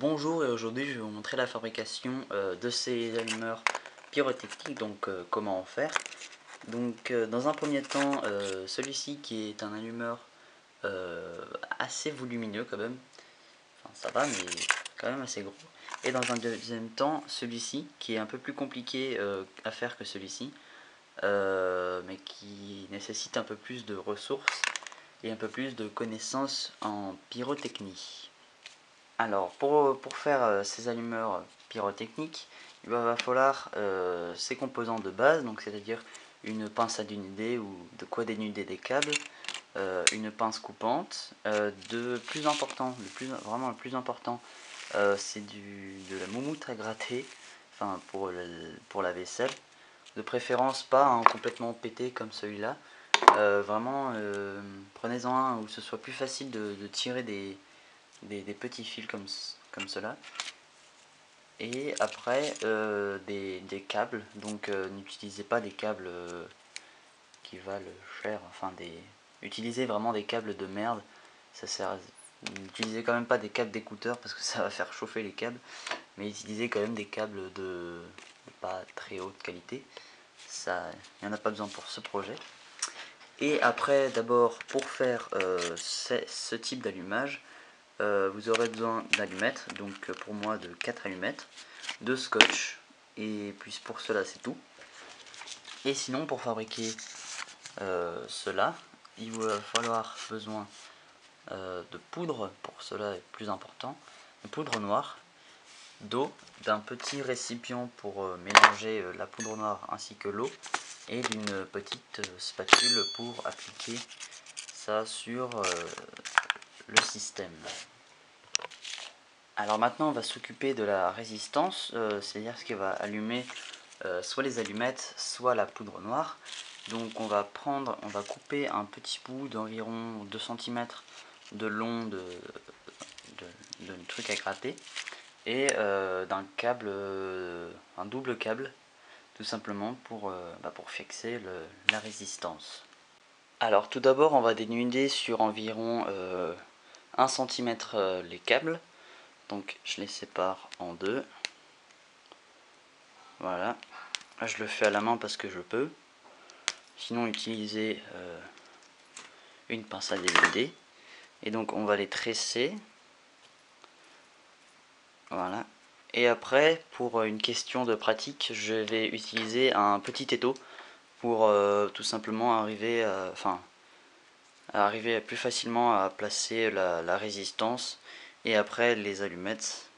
Bonjour, et aujourd'hui je vais vous montrer la fabrication de ces allumeurs pyrotechniques, donc comment en faire. Donc dans un premier temps, celui-ci qui est un allumeur assez volumineux quand même, enfin ça va mais quand même assez gros. Et dans un deuxième temps, celui-ci qui est un peu plus compliqué à faire que celui-ci, mais qui nécessite un peu plus de ressources et un peu plus de connaissances en pyrotechnie. Alors, pour faire ces allumeurs pyrotechniques, il va falloir ces composants de base, donc c'est-à-dire une pince à dénuder ou de quoi dénuder des câbles, une pince coupante. De plus important, vraiment le plus important, c'est de la moumoute à gratter, enfin pour la vaisselle. De préférence pas complètement pété comme celui-là. Vraiment, prenez-en un où ce soit plus facile de tirer des petits fils comme cela. Et après des câbles, donc n'utilisez pas des câbles qui valent cher, enfin utilisez vraiment des câbles de merde. Ça sert n'utilisez quand même pas des câbles d'écouteurs parce que ça va faire chauffer les câbles, mais utilisez quand même des câbles de pas très haute qualité. Ça, il n'y en a pas besoin pour ce projet. Et après, d'abord, pour faire ce type d'allumage, vous aurez besoin d'allumettes, donc pour moi de 4 allumettes, de scotch, et puis pour cela c'est tout. Et sinon pour fabriquer cela, il va falloir besoin de poudre, pour cela est plus important, de poudre noire, d'eau, d'un petit récipient pour mélanger la poudre noire ainsi que l'eau, et d'une petite spatule pour appliquer ça sur le système. Alors maintenant on va s'occuper de la résistance, c'est-à-dire ce qui va allumer soit les allumettes, soit la poudre noire. Donc on va couper un petit bout d'environ 2 cm de long de truc à gratter, et d'un câble, un double câble, tout simplement pour fixer la résistance. Alors tout d'abord on va dénuder sur environ 1 cm les câbles. Donc je les sépare en deux. Voilà. Là, je le fais à la main parce que je peux. Sinon utilisez une pince à dénuder. Et donc on va les tresser. Voilà. Et après, pour une question de pratique, je vais utiliser un petit étau pour tout simplement arriver plus facilement à placer la résistance et après les allumettes.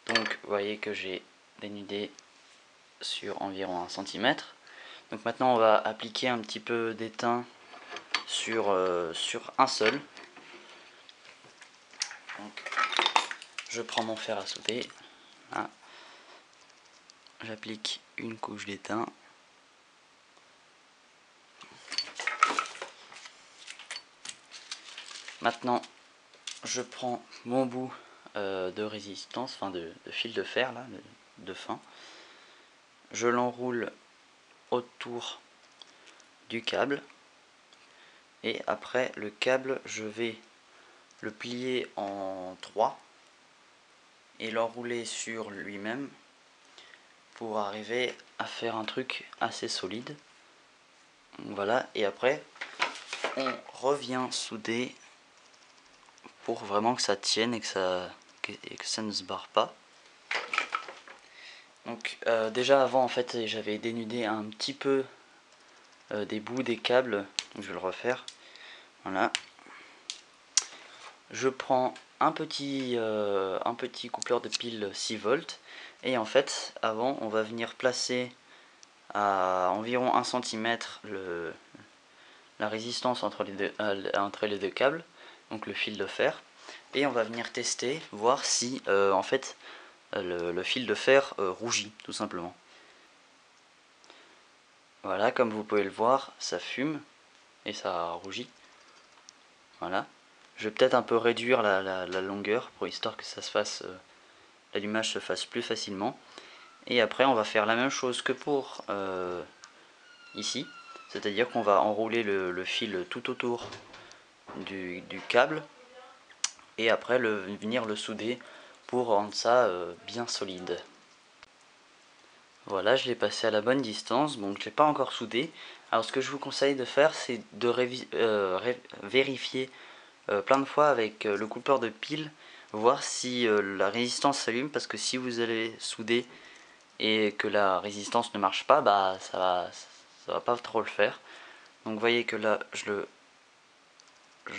Donc vous voyez que j'ai dénudé sur environ 1 cm. Donc maintenant on va appliquer un petit peu d'étain sur un seul. Donc je prends mon fer à souder, voilà. J'applique une couche d'étain. Maintenant je prends mon bout de résistance, enfin de fil de fer là, de fin. Je l'enroule autour du câble, et après le câble je vais le plier en 3 et l'enrouler sur lui-même pour arriver à faire un truc assez solide. Voilà, et après on revient souder pour vraiment que ça tienne et que ça ne se barre pas. Donc déjà avant en fait j'avais dénudé un petit peu des bouts des câbles, donc je vais le refaire. Voilà. Je prends un petit coupleur de pile 6 volts, et en fait avant on va venir placer à environ 1 cm la résistance entre les deux câbles, donc le fil de fer, et on va venir tester, voir si en fait le fil de fer rougit tout simplement. Voilà, comme vous pouvez le voir, ça fume et ça rougit. Voilà. Je vais peut-être un peu réduire la longueur pour histoire que ça se fasse, l'allumage se fasse plus facilement. Et après on va faire la même chose que pour ici, c'est-à-dire qu'on va enrouler le fil tout autour du câble, et après venir le souder pour rendre ça bien solide. Voilà, je l'ai passé à la bonne distance, donc je l'ai pas encore soudé. Alors ce que je vous conseille de faire, c'est de vérifier plein de fois avec le coupeur de pile, voir si la résistance s'allume, parce que si vous allez souder et que la résistance ne marche pas, bah ça va pas trop le faire. Donc vous voyez que là je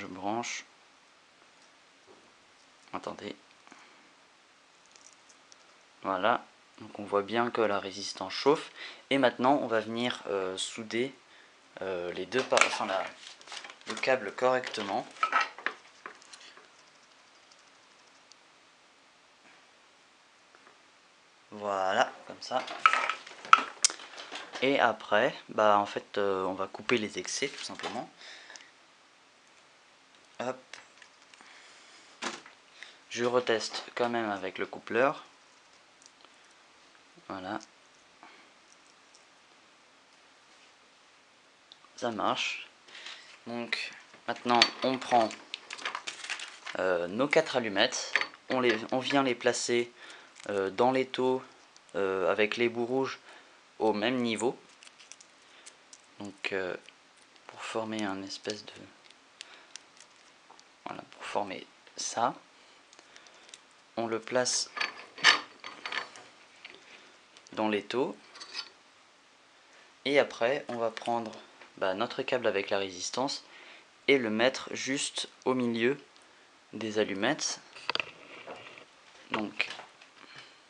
branche. Attendez. Voilà. Donc on voit bien que la résistance chauffe. Et maintenant on va venir souder les deux le câble correctement. Voilà, comme ça. Et après, bah en fait on va couper les excès tout simplement. Hop. Je reteste quand même avec le coupleur. Voilà. Ça marche. Donc maintenant on prend nos 4 allumettes, on vient les placer dans l'étau avec les bouts rouges au même niveau. Donc pour former un espèce de... Voilà, pour former ça. On le place dans l'étau. Et après on va prendre notre câble avec la résistance et le mettre juste au milieu des allumettes. Donc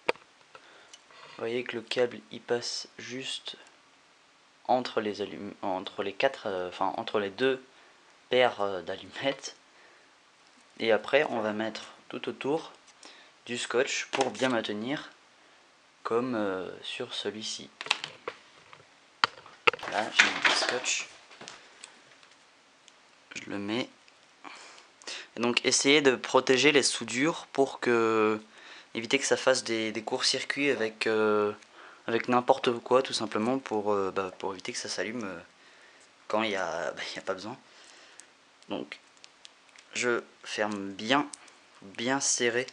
vous voyez que le câble il passe juste entre les entre les deux paires d'allumettes. Et après on va mettre tout autour du scotch pour bien maintenir, comme sur celui-ci. Là j'ai mis du scotch, je le mets. Et donc essayez de protéger les soudures pour éviter que ça fasse des courts-circuits avec n'importe quoi, tout simplement pour éviter que ça s'allume quand il n'y a pas besoin. Donc je ferme bien serré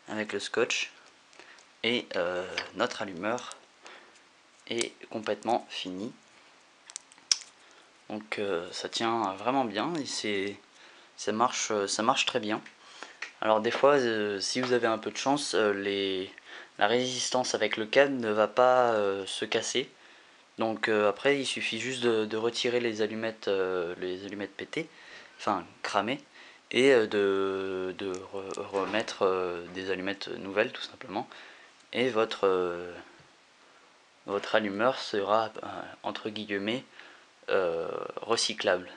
avec le scotch et notre allumeur est complètement fini. Donc ça tient vraiment bien et ça marche très bien. Alors des fois si vous avez un peu de chance, la résistance avec le câble ne va pas se casser. Donc après il suffit juste de retirer les allumettes pétées, enfin cramées, et de remettre des allumettes nouvelles tout simplement. Et votre allumeur sera entre guillemets recyclable.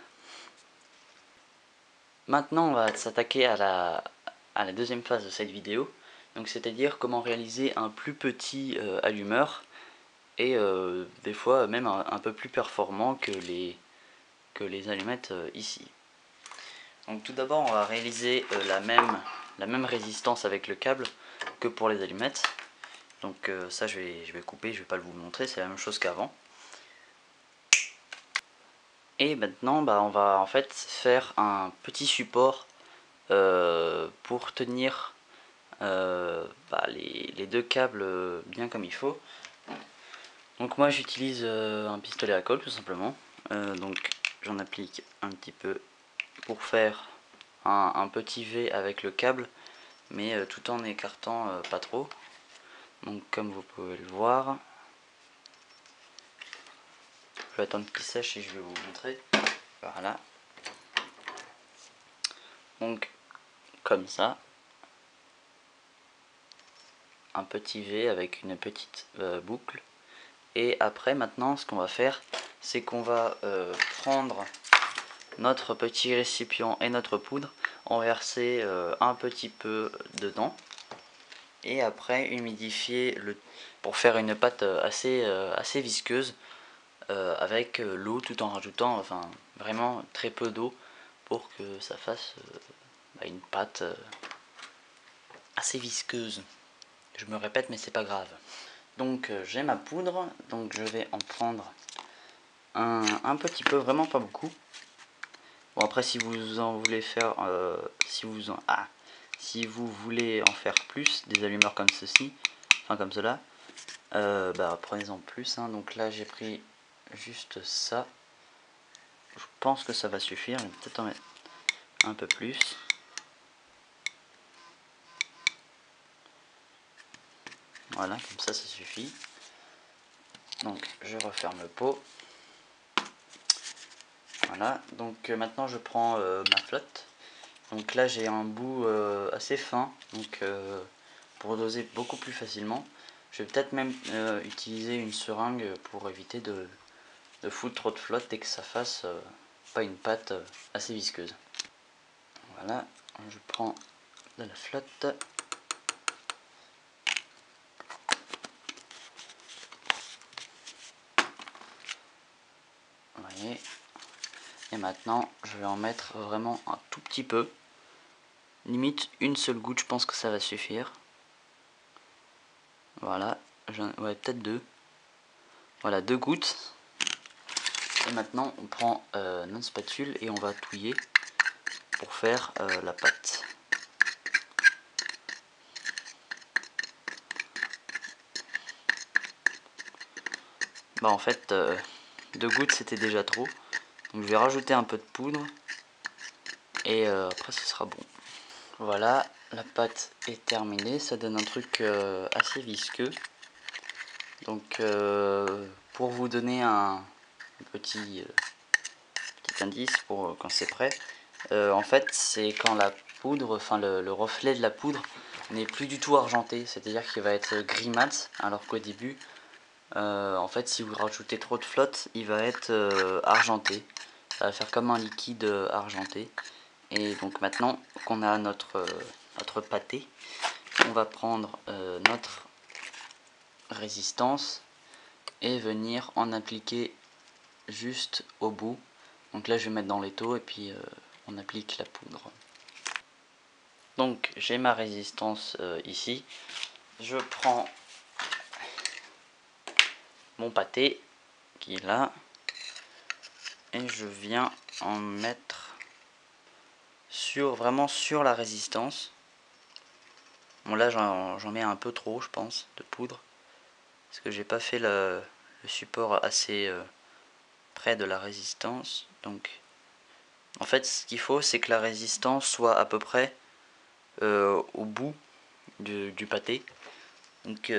Maintenant on va s'attaquer à la deuxième phase de cette vidéo, donc c'est-à-dire comment réaliser un plus petit allumeur et des fois même un peu plus performant que les allumettes ici. Donc tout d'abord on va réaliser la même résistance avec le câble que pour les allumettes. Donc ça je vais couper, je vais pas vous le montrer, c'est la même chose qu'avant. Et maintenant on va en fait faire un petit support pour tenir les deux câbles bien comme il faut. Donc moi j'utilise un pistolet à colle tout simplement. Donc j'en applique un petit peu pour faire un petit V avec le câble, mais tout en écartant pas trop. Donc comme vous pouvez le voir, je vais attendre qu'il sèche et je vais vous montrer. Voilà. Donc comme ça, un petit V avec une petite boucle. Et après maintenant ce qu'on va faire, c'est qu'on va prendre notre petit récipient et notre poudre, en verser un petit peu dedans et après humidifier pour faire une pâte assez visqueuse avec l'eau, tout en rajoutant vraiment très peu d'eau pour que ça fasse une pâte assez visqueuse. Je me répète mais c'est pas grave. Donc j'ai ma poudre, donc je vais en prendre un petit peu, vraiment pas beaucoup. Bon après si vous en voulez faire, Si vous voulez en faire plus, des allumeurs comme ceci, enfin comme cela, prenez-en plus. Hein. Donc là j'ai pris juste ça. Je pense que ça va suffire, je vais peut-être en mettre un peu plus. Voilà, comme ça suffit. Donc je referme le pot. Voilà, donc maintenant je prends ma flotte. Donc là j'ai un bout assez fin, donc pour doser beaucoup plus facilement. Je vais peut-être même utiliser une seringue pour éviter de foutre trop de flotte et que ça fasse pas une pâte assez visqueuse. Voilà, je prends de la flotte. Vous voyez. Et maintenant je vais en mettre vraiment un tout petit peu. Limite une seule goutte, je pense que ça va suffire. Voilà, ouais, peut-être deux. Voilà, 2 gouttes. Et maintenant on prend notre spatule et on va touiller pour faire la pâte. Bah en fait 2 gouttes c'était déjà trop. Donc je vais rajouter un peu de poudre. Et après ce sera bon. Voilà, la pâte est terminée. Ça donne un truc assez visqueux. Donc pour vous donner un petit indice pour quand c'est prêt, en fait c'est quand la poudre, enfin le reflet de la poudre n'est plus du tout argenté, c'est-à-dire qu'il va être gris mat, alors qu'au début en fait si vous rajoutez trop de flotte il va être argenté, ça va faire comme un liquide argenté. Et donc maintenant qu'on a notre pâté, on va prendre notre résistance et venir en appliquer juste au bout. Donc là je vais mettre dans l'étau et puis on applique la poudre. Donc j'ai ma résistance ici. Je prends mon pâté qui est là et je viens en mettre vraiment sur la résistance. Bon là j'en mets un peu trop je pense de poudre parce que j'ai pas fait le support assez près de la résistance. Donc en fait ce qu'il faut c'est que la résistance soit à peu près au bout du pâté. Donc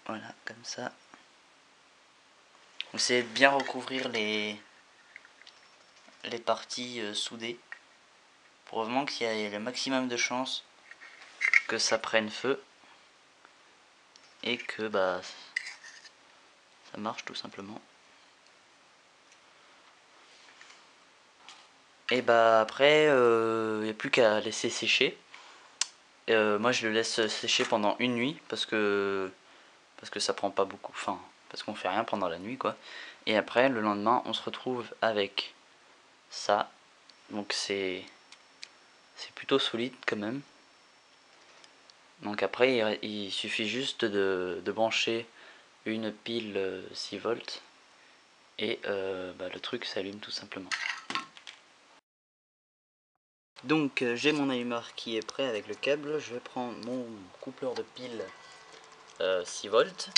voilà, comme ça. Essayez de bien recouvrir les parties soudées pour vraiment qu'il y ait le maximum de chances que ça prenne feu et que ça marche tout simplement. Et après il n'y a plus qu'à laisser sécher. Moi je le laisse sécher pendant une nuit parce que ça prend pas beaucoup, enfin parce qu'on fait rien pendant la nuit quoi. Et après le lendemain on se retrouve avec ça. Donc c'est plutôt solide quand même. Donc après il suffit juste de brancher une pile 6 volts et le truc s'allume tout simplement. Donc j'ai mon allumeur qui est prêt avec le câble. Je vais prendre mon coupleur de pile 6 volts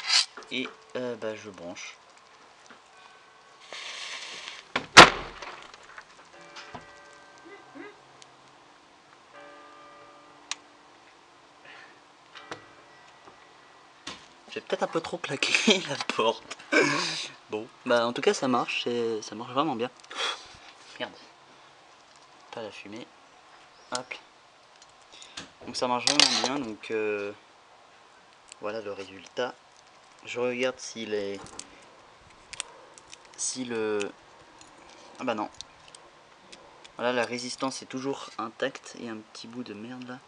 et je branche. J'ai peut-être un peu trop claqué la porte. Bon, en tout cas ça marche, ça marche vraiment bien. Merde, pas la fumée. Hop. Donc ça marche vraiment bien, donc voilà le résultat. Je regarde s'il est... Ah bah non. Voilà, la résistance est toujours intacte et un petit bout de merde là.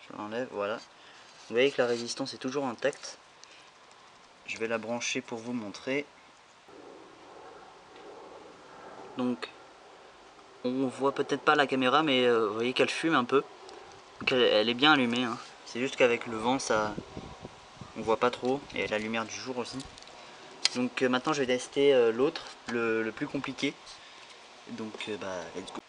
Je l'enlève, voilà. Vous voyez que la résistance est toujours intacte. Je vais la brancher pour vous montrer. Donc, on voit peut-être pas la caméra, mais vous voyez qu'elle fume un peu. Donc elle est bien allumée. Hein. C'est juste qu'avec le vent, ça, on voit pas trop. Et la lumière du jour aussi. Donc maintenant, je vais tester l'autre, le plus compliqué. Donc, let's go.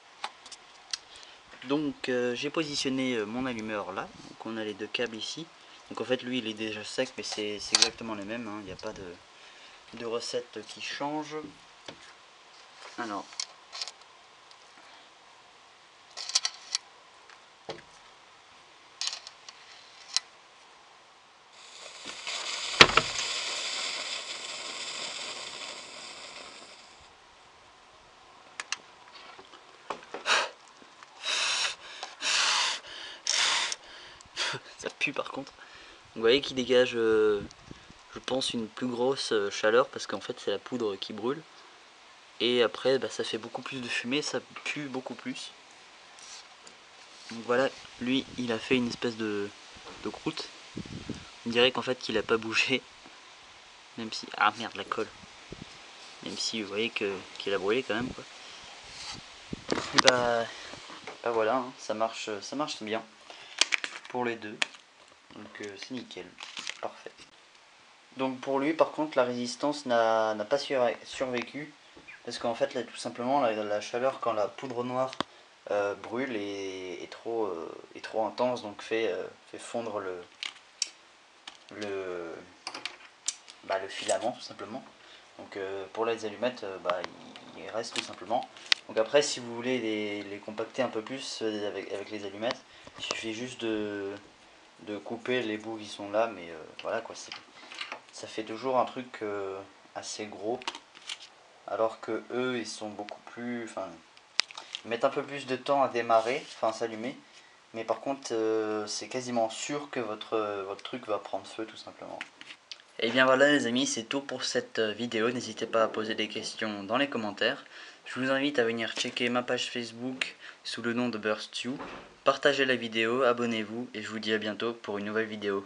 Donc j'ai positionné mon allumeur là, donc on a les deux câbles ici. Donc en fait lui il est déjà sec mais c'est exactement les mêmes, hein. Il n'y a pas de recette qui change. Alors ça pue par contre. Vous voyez qu'il dégage je pense une plus grosse chaleur parce qu'en fait c'est la poudre qui brûle. Et après bah, ça fait beaucoup plus de fumée, ça pue beaucoup plus. Donc voilà, lui il a fait une espèce de croûte. On dirait qu'en fait qu'il a pas bougé. Même si... Ah merde, la colle. Même si vous voyez qu'il a brûlé quand même quoi. Et bah voilà, hein, ça marche bien pour les deux. Donc c'est nickel, parfait. Donc pour lui par contre la résistance n'a pas survécu. Parce qu'en fait là tout simplement la chaleur quand la poudre noire brûle est trop intense, donc fait fondre le filament tout simplement. Donc pour les allumettes, il reste tout simplement. Donc après si vous voulez les compacter un peu plus avec les allumettes, il suffit juste de couper les bouts qui sont là, mais voilà quoi, ça fait toujours un truc assez gros. Alors que eux ils sont beaucoup plus... Enfin, ils mettent un peu plus de temps à démarrer, enfin s'allumer. Mais par contre c'est quasiment sûr que votre truc va prendre feu tout simplement. Et bien voilà les amis, c'est tout pour cette vidéo. N'hésitez pas à poser des questions dans les commentaires. Je vous invite à venir checker ma page Facebook sous le nom de Burstew. Partagez la vidéo, abonnez-vous et je vous dis à bientôt pour une nouvelle vidéo.